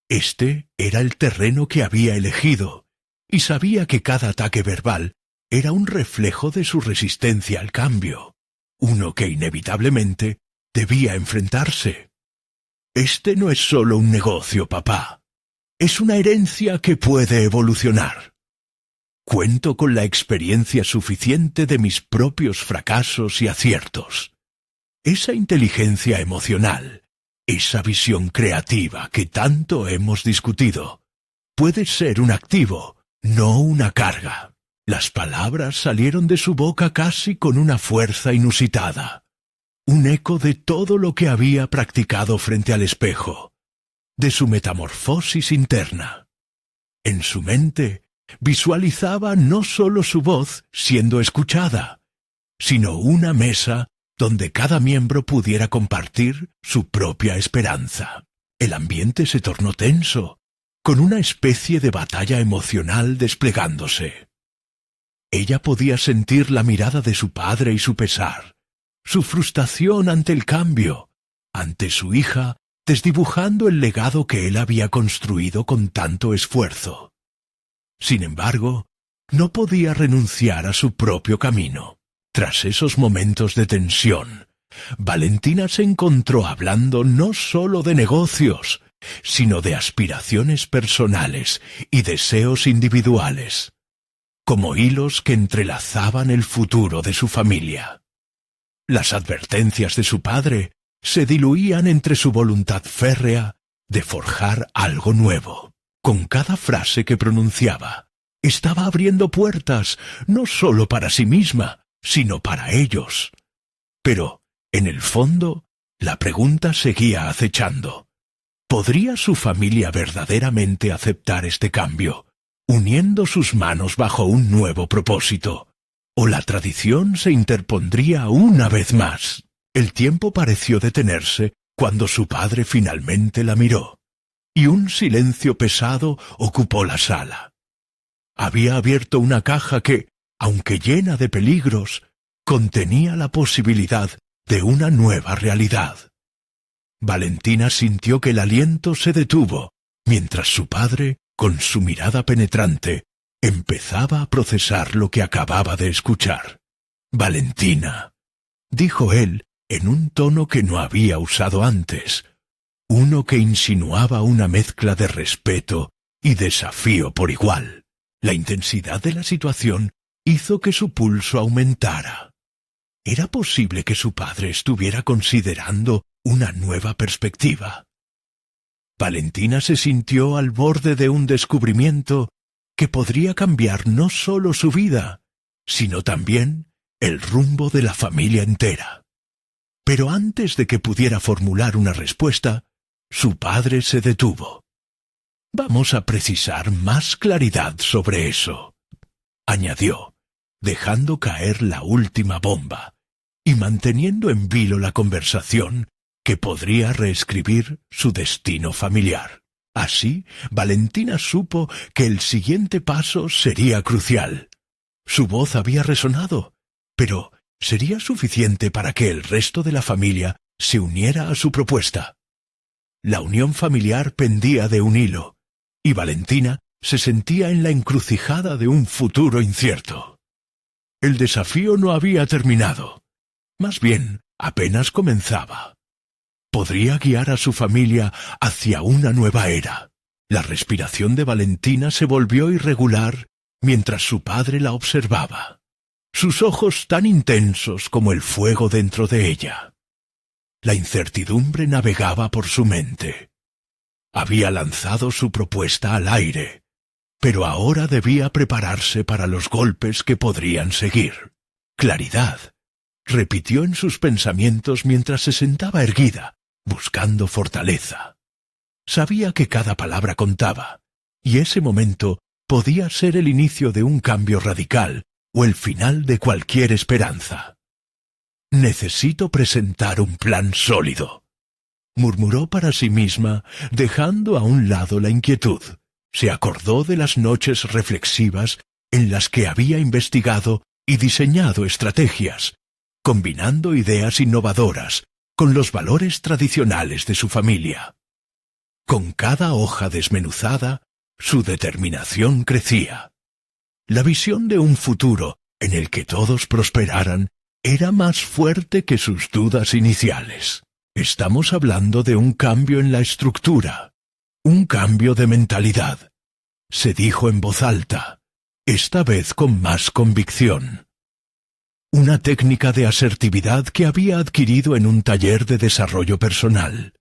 Este era el terreno que había elegido, y sabía que cada ataque verbal era un reflejo de su resistencia al cambio, uno que inevitablemente debía enfrentarse. Este no es solo un negocio, papá. Es una herencia que puede evolucionar. Cuento con la experiencia suficiente de mis propios fracasos y aciertos. Esa inteligencia emocional, esa visión creativa que tanto hemos discutido, puede ser un activo, no una carga. Las palabras salieron de su boca casi con una fuerza inusitada, un eco de todo lo que había practicado frente al espejo, de su metamorfosis interna. En su mente visualizaba no solo su voz siendo escuchada, sino una mesa donde cada miembro pudiera compartir su propia esperanza. El ambiente se tornó tenso, con una especie de batalla emocional desplegándose. Ella podía sentir la mirada de su padre y su pesar, su frustración ante el cambio, ante su hija desdibujando el legado que él había construido con tanto esfuerzo. Sin embargo, no podía renunciar a su propio camino. Tras esos momentos de tensión, Valentina se encontró hablando no solo de negocios, sino de aspiraciones personales y deseos individuales, como hilos que entrelazaban el futuro de su familia. Las advertencias de su padre se diluían entre su voluntad férrea de forjar algo nuevo. Con cada frase que pronunciaba, estaba abriendo puertas no solo para sí misma, sino para ellos. Pero, en el fondo, la pregunta seguía acechando. ¿Podría su familia verdaderamente aceptar este cambio, uniendo sus manos bajo un nuevo propósito? ¿O la tradición se interpondría una vez más? El tiempo pareció detenerse cuando su padre finalmente la miró, y un silencio pesado ocupó la sala. Había abierto una caja que, aunque llena de peligros, contenía la posibilidad de una nueva realidad. Valentina sintió que el aliento se detuvo, mientras su padre, con su mirada penetrante, empezaba a procesar lo que acababa de escuchar. «Valentina», dijo él en un tono que no había usado antes, uno que insinuaba una mezcla de respeto y desafío por igual. La intensidad de la situación hizo que su pulso aumentara. ¿Era posible que su padre estuviera considerando una nueva perspectiva? Valentina se sintió al borde de un descubrimiento que podría cambiar no solo su vida, sino también el rumbo de la familia entera. Pero antes de que pudiera formular una respuesta, su padre se detuvo. «Vamos a precisar más claridad sobre eso», añadió, dejando caer la última bomba y manteniendo en vilo la conversación que podría reescribir su destino familiar. Así, Valentina supo que el siguiente paso sería crucial. Su voz había resonado, pero ¿sería suficiente para que el resto de la familia se uniera a su propuesta? La unión familiar pendía de un hilo, y Valentina se sentía en la encrucijada de un futuro incierto. El desafío no había terminado. Más bien, apenas comenzaba. Podría guiar a su familia hacia una nueva era. La respiración de Valentina se volvió irregular mientras su padre la observaba, sus ojos tan intensos como el fuego dentro de ella. La incertidumbre navegaba por su mente. Había lanzado su propuesta al aire, pero ahora debía prepararse para los golpes que podrían seguir. Claridad, repitió en sus pensamientos mientras se sentaba erguida, buscando fortaleza. Sabía que cada palabra contaba, y ese momento podía ser el inicio de un cambio radical o el final de cualquier esperanza. «Necesito presentar un plan sólido», murmuró para sí misma, dejando a un lado la inquietud. Se acordó de las noches reflexivas en las que había investigado y diseñado estrategias, combinando ideas innovadoras con los valores tradicionales de su familia. Con cada hoja desmenuzada, su determinación crecía. La visión de un futuro en el que todos prosperaran era más fuerte que sus dudas iniciales. Estamos hablando de un cambio en la estructura, un cambio de mentalidad, se dijo en voz alta, esta vez con más convicción. Una técnica de asertividad que había adquirido en un taller de desarrollo personal.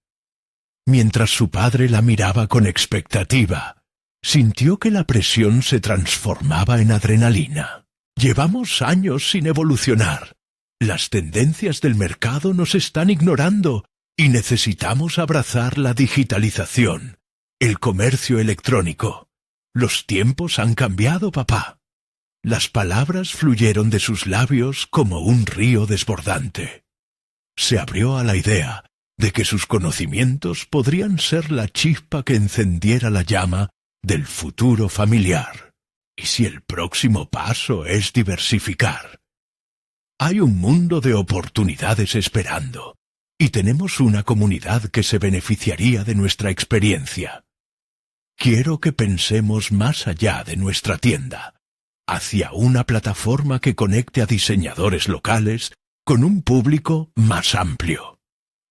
Mientras su padre la miraba con expectativa, sintió que la presión se transformaba en adrenalina. Llevamos años sin evolucionar. Las tendencias del mercado nos están ignorando y necesitamos abrazar la digitalización, el comercio electrónico. Los tiempos han cambiado, papá. Las palabras fluyeron de sus labios como un río desbordante. Se abrió a la idea de que sus conocimientos podrían ser la chispa que encendiera la llama del futuro familiar. ¿Y si el próximo paso es diversificar? Hay un mundo de oportunidades esperando, y tenemos una comunidad que se beneficiaría de nuestra experiencia. Quiero que pensemos más allá de nuestra tienda, hacia una plataforma que conecte a diseñadores locales con un público más amplio.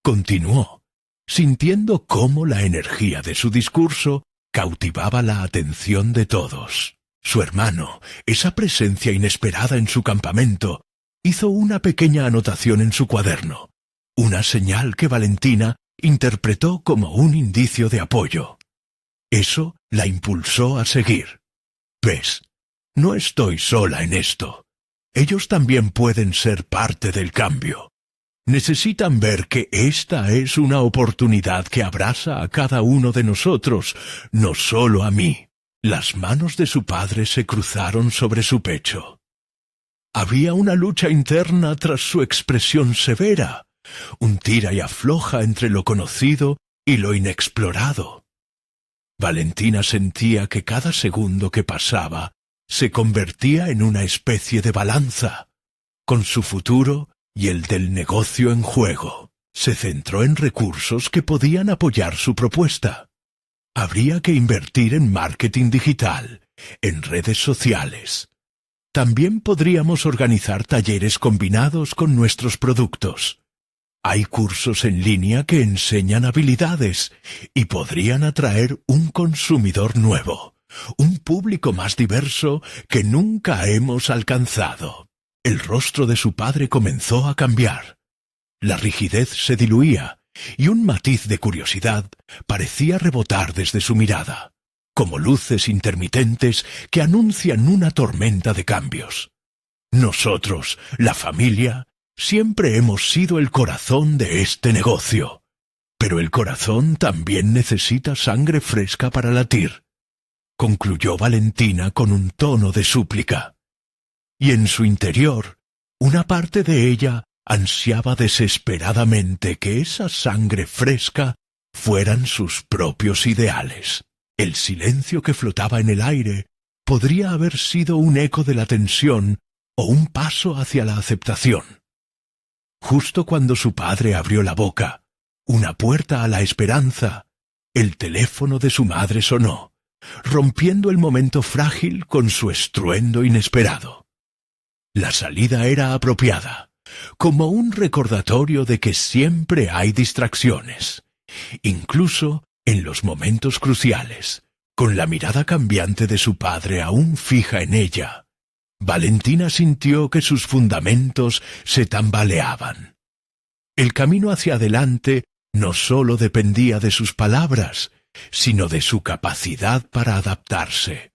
Continuó, sintiendo cómo la energía de su discurso cautivaba la atención de todos. Su hermano, esa presencia inesperada en su campamento, hizo una pequeña anotación en su cuaderno, una señal que Valentina interpretó como un indicio de apoyo. Eso la impulsó a seguir. «¿Ves? No estoy sola en esto. Ellos también pueden ser parte del cambio. Necesitan ver que esta es una oportunidad que abraza a cada uno de nosotros, no solo a mí». Las manos de su padre se cruzaron sobre su pecho. Había una lucha interna tras su expresión severa, un tira y afloja entre lo conocido y lo inexplorado. Valentina sentía que cada segundo que pasaba se convertía en una especie de balanza, con su futuro y el del negocio en juego. Se centró en recursos que podían apoyar su propuesta. Habría que invertir en marketing digital, en redes sociales. También podríamos organizar talleres combinados con nuestros productos. Hay cursos en línea que enseñan habilidades y podrían atraer un consumidor nuevo, un público más diverso que nunca hemos alcanzado. El rostro de su padre comenzó a cambiar. La rigidez se diluía, y un matiz de curiosidad parecía rebotar desde su mirada, como luces intermitentes que anuncian una tormenta de cambios. Nosotros, la familia, siempre hemos sido el corazón de este negocio. Pero el corazón también necesita sangre fresca para latir, concluyó Valentina con un tono de súplica. Y en su interior, una parte de ella ansiaba desesperadamente que esa sangre fresca fueran sus propios ideales. El silencio que flotaba en el aire podría haber sido un eco de la tensión o un paso hacia la aceptación. Justo cuando su padre abrió la boca, una puerta a la esperanza, el teléfono de su madre sonó, rompiendo el momento frágil con su estruendo inesperado. La salida era apropiada, como un recordatorio de que siempre hay distracciones, incluso en los momentos cruciales. Con la mirada cambiante de su padre aún fija en ella, Valentina sintió que sus fundamentos se tambaleaban. El camino hacia adelante no sólo dependía de sus palabras, sino de su capacidad para adaptarse,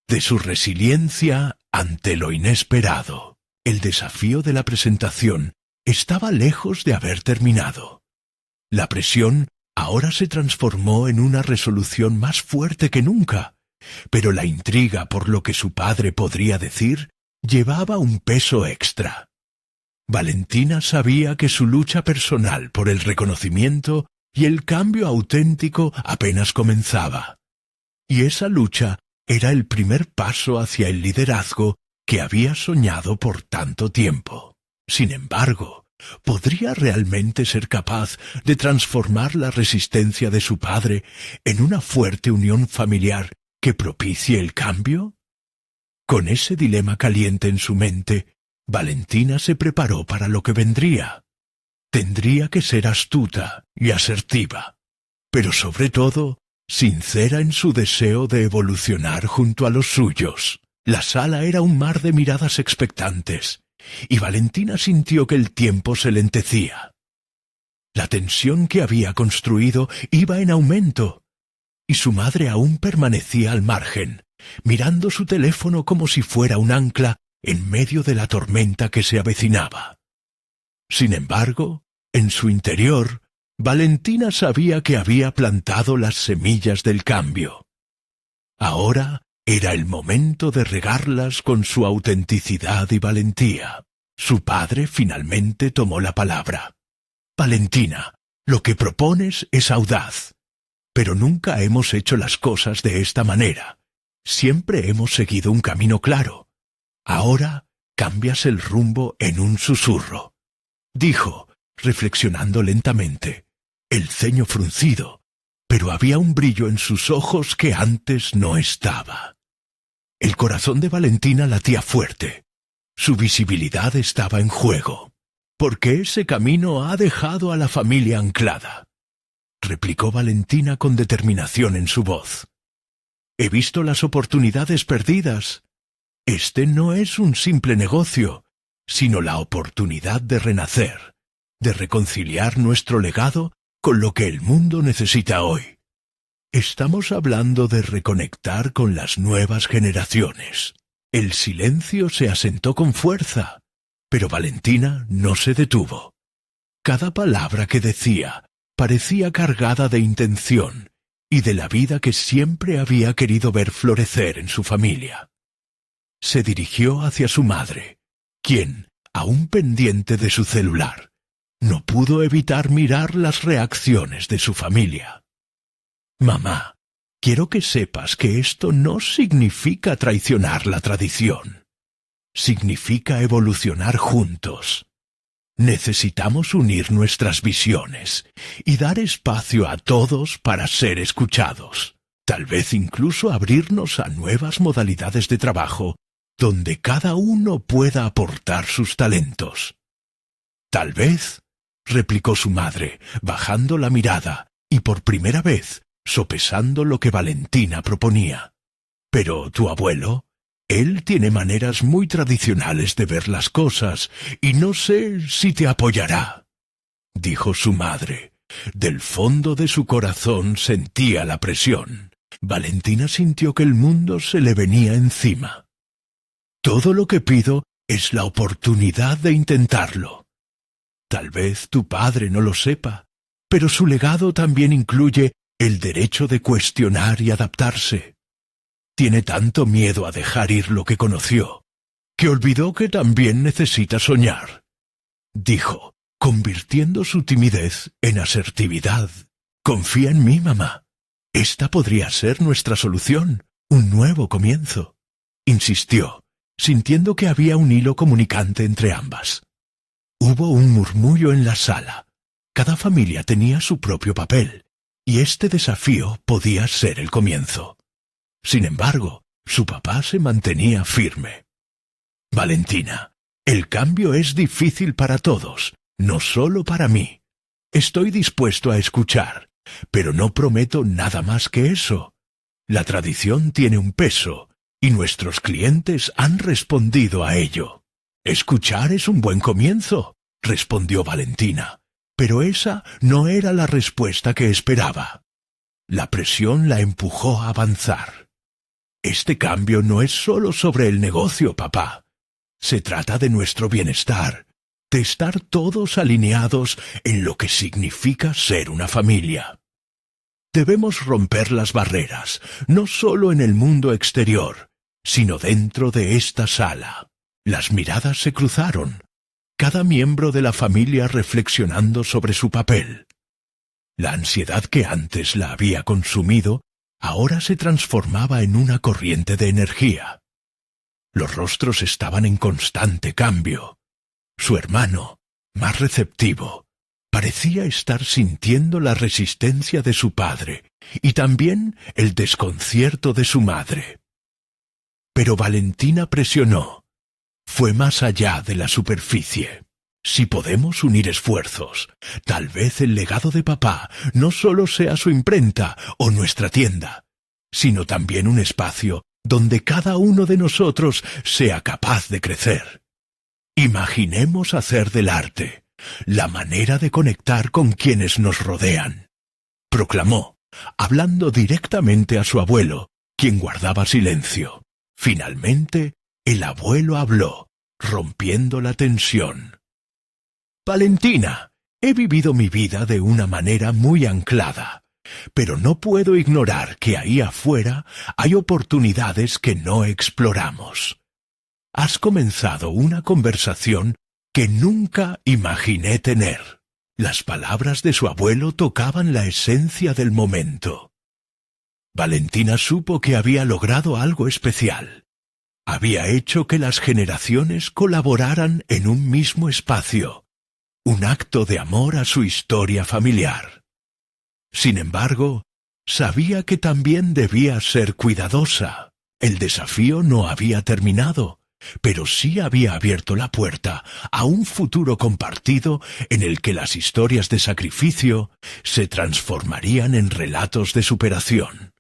de su resiliencia ante lo inesperado. El desafío de la presentación estaba lejos de haber terminado. La presión ahora se transformó en una resolución más fuerte que nunca, pero la intriga por lo que su padre podría decir llevaba un peso extra. Valentina sabía que su lucha personal por el reconocimiento y el cambio auténtico apenas comenzaba, y esa lucha era el primer paso hacia el liderazgo que había soñado por tanto tiempo. Sin embargo, ¿podría realmente ser capaz de transformar la resistencia de su padre en una fuerte unión familiar que propicie el cambio? Con ese dilema caliente en su mente, Valentina se preparó para lo que vendría. Tendría que ser astuta y asertiva, pero sobre todo, sincera en su deseo de evolucionar junto a los suyos. La sala era un mar de miradas expectantes, y Valentina sintió que el tiempo se lentecía. La tensión que había construido iba en aumento, y su madre aún permanecía al margen, mirando su teléfono como si fuera un ancla en medio de la tormenta que se avecinaba. Sin embargo, en su interior, Valentina sabía que había plantado las semillas del cambio. Ahora era el momento de regarlas con su autenticidad y valentía. Su padre finalmente tomó la palabra. Valentina, lo que propones es audaz, pero nunca hemos hecho las cosas de esta manera. Siempre hemos seguido un camino claro. Ahora cambias el rumbo en un susurro, dijo, reflexionando lentamente, el ceño fruncido, pero había un brillo en sus ojos que antes no estaba. El corazón de Valentina latía fuerte. Su visibilidad estaba en juego, porque ese camino ha dejado a la familia anclada, replicó Valentina con determinación en su voz. He visto las oportunidades perdidas. Este no es un simple negocio, sino la oportunidad de renacer, de reconciliar nuestro legado con lo que el mundo necesita hoy. Estamos hablando de reconectar con las nuevas generaciones. El silencio se asentó con fuerza, pero Valentina no se detuvo. Cada palabra que decía parecía cargada de intención y de la vida que siempre había querido ver florecer en su familia. Se dirigió hacia su madre, quien, aún pendiente de su celular, no pudo evitar mirar las reacciones de su familia. Mamá, quiero que sepas que esto no significa traicionar la tradición. Significa evolucionar juntos. Necesitamos unir nuestras visiones y dar espacio a todos para ser escuchados. Tal vez incluso abrirnos a nuevas modalidades de trabajo donde cada uno pueda aportar sus talentos. Tal vez, replicó su madre, bajando la mirada y por primera vez sopesando lo que Valentina proponía. Pero tu abuelo, Él tiene maneras muy tradicionales de ver las cosas y no sé si te apoyará», dijo su madre. Del fondo de su corazón sentía la presión. Valentina sintió que el mundo se le venía encima. «Todo lo que pido es la oportunidad de intentarlo. Tal vez tu padre no lo sepa, pero su legado también incluye el derecho de cuestionar y adaptarse. Tiene tanto miedo a dejar ir lo que conoció, que olvidó que también necesita soñar», dijo, convirtiendo su timidez en asertividad. «Confía en mí, mamá. Esta podría ser nuestra solución, un nuevo comienzo», insistió, sintiendo que había un hilo comunicante entre ambas. Hubo un murmullo en la sala. Cada familia tenía su propio papel, y este desafío podía ser el comienzo. Sin embargo, su papá se mantenía firme. «Valentina, el cambio es difícil para todos, no solo para mí. Estoy dispuesto a escuchar, pero no prometo nada más que eso. La tradición tiene un peso, y nuestros clientes han respondido a ello». «Escuchar es un buen comienzo», respondió Valentina, pero esa no era la respuesta que esperaba. La presión la empujó a avanzar. «Este cambio no es solo sobre el negocio, papá. Se trata de nuestro bienestar, de estar todos alineados en lo que significa ser una familia. Debemos romper las barreras, no solo en el mundo exterior, sino dentro de esta sala». Las miradas se cruzaron, cada miembro de la familia reflexionando sobre su papel. La ansiedad que antes la había consumido ahora se transformaba en una corriente de energía. Los rostros estaban en constante cambio. Su hermano, más receptivo, parecía estar sintiendo la resistencia de su padre y también el desconcierto de su madre. Pero Valentina presionó. Fue más allá de la superficie. Si podemos unir esfuerzos, tal vez el legado de papá no solo sea su imprenta o nuestra tienda, sino también un espacio donde cada uno de nosotros sea capaz de crecer. Imaginemos hacer del arte la manera de conectar con quienes nos rodean», proclamó, hablando directamente a su abuelo, quien guardaba silencio. Finalmente, el abuelo habló, rompiendo la tensión. «Valentina, he vivido mi vida de una manera muy anclada, pero no puedo ignorar que ahí afuera hay oportunidades que no exploramos. Has comenzado una conversación que nunca imaginé tener». Las palabras de su abuelo tocaban la esencia del momento. Valentina supo que había logrado algo especial. Había hecho que las generaciones colaboraran en un mismo espacio, un acto de amor a su historia familiar. Sin embargo, sabía que también debía ser cuidadosa. El desafío no había terminado, pero sí había abierto la puerta a un futuro compartido en el que las historias de sacrificio se transformarían en relatos de superación.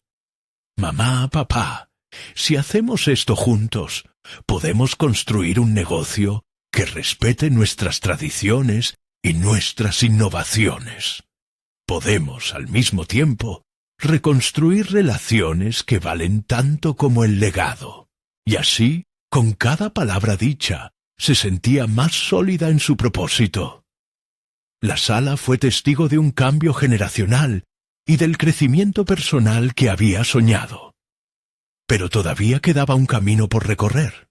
«Mamá, papá, si hacemos esto juntos, podemos construir un negocio que respete nuestras tradiciones y nuestras innovaciones. Podemos, al mismo tiempo, reconstruir relaciones que valen tanto como el legado». Y así, con cada palabra dicha, se sentía más sólida en su propósito. La sala fue testigo de un cambio generacional y del crecimiento personal que había soñado. Pero todavía quedaba un camino por recorrer.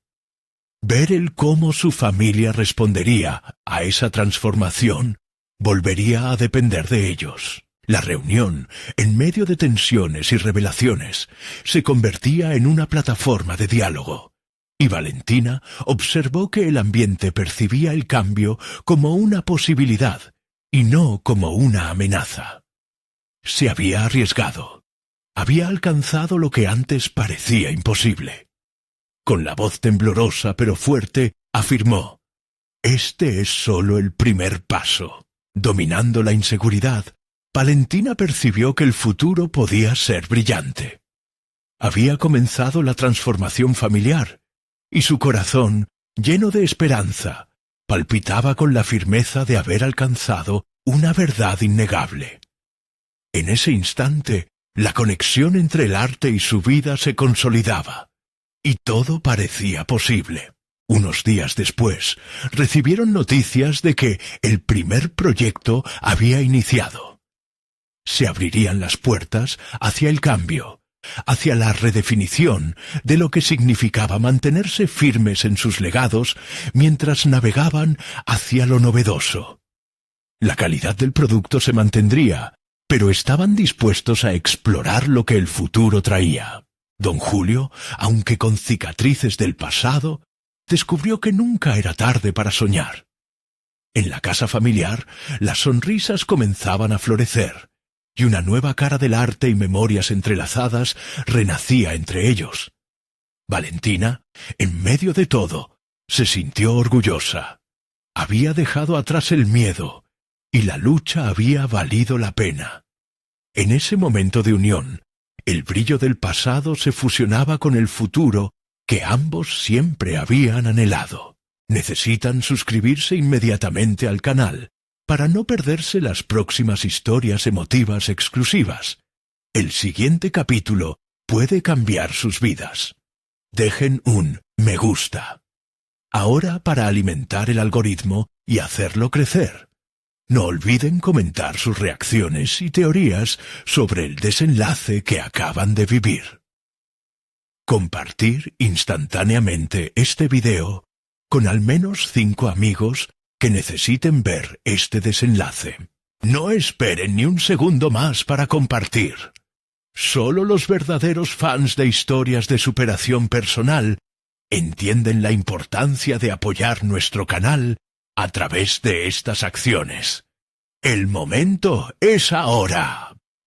Ver el cómo su familia respondería a esa transformación volvería a depender de ellos. La reunión, en medio de tensiones y revelaciones, se convertía en una plataforma de diálogo, y Valentina observó que el ambiente percibía el cambio como una posibilidad y no como una amenaza. Se había arriesgado. Había alcanzado lo que antes parecía imposible. Con la voz temblorosa pero fuerte, afirmó: «Este es solo el primer paso». Dominando la inseguridad, Valentina percibió que el futuro podía ser brillante. Había comenzado la transformación familiar, y su corazón, lleno de esperanza, palpitaba con la firmeza de haber alcanzado una verdad innegable. En ese instante, la conexión entre el arte y su vida se consolidaba, y todo parecía posible. Unos días después, recibieron noticias de que el primer proyecto había iniciado. Se abrirían las puertas hacia el cambio, hacia la redefinición de lo que significaba mantenerse firmes en sus legados mientras navegaban hacia lo novedoso. La calidad del producto se mantendría, pero estaban dispuestos a explorar lo que el futuro traía. Don Julio, aunque con cicatrices del pasado, descubrió que nunca era tarde para soñar. En la casa familiar, las sonrisas comenzaban a florecer, y una nueva cara del arte y memorias entrelazadas renacía entre ellos. Valentina, en medio de todo, se sintió orgullosa. Había dejado atrás el miedo, y la lucha había valido la pena. En ese momento de unión, el brillo del pasado se fusionaba con el futuro que ambos siempre habían anhelado. Necesitan suscribirse inmediatamente al canal para no perderse las próximas historias emotivas exclusivas. El siguiente capítulo puede cambiar sus vidas. Dejen un me gusta. Ahora, para alimentar el algoritmo y hacerlo crecer, no olviden comentar sus reacciones y teorías sobre el desenlace que acaban de vivir. Compartir instantáneamente este video con al menos 5 amigos que necesiten ver este desenlace. No esperen ni un segundo más para compartir. Solo los verdaderos fans de historias de superación personal entienden la importancia de apoyar nuestro canal a través de estas acciones. El momento es ahora.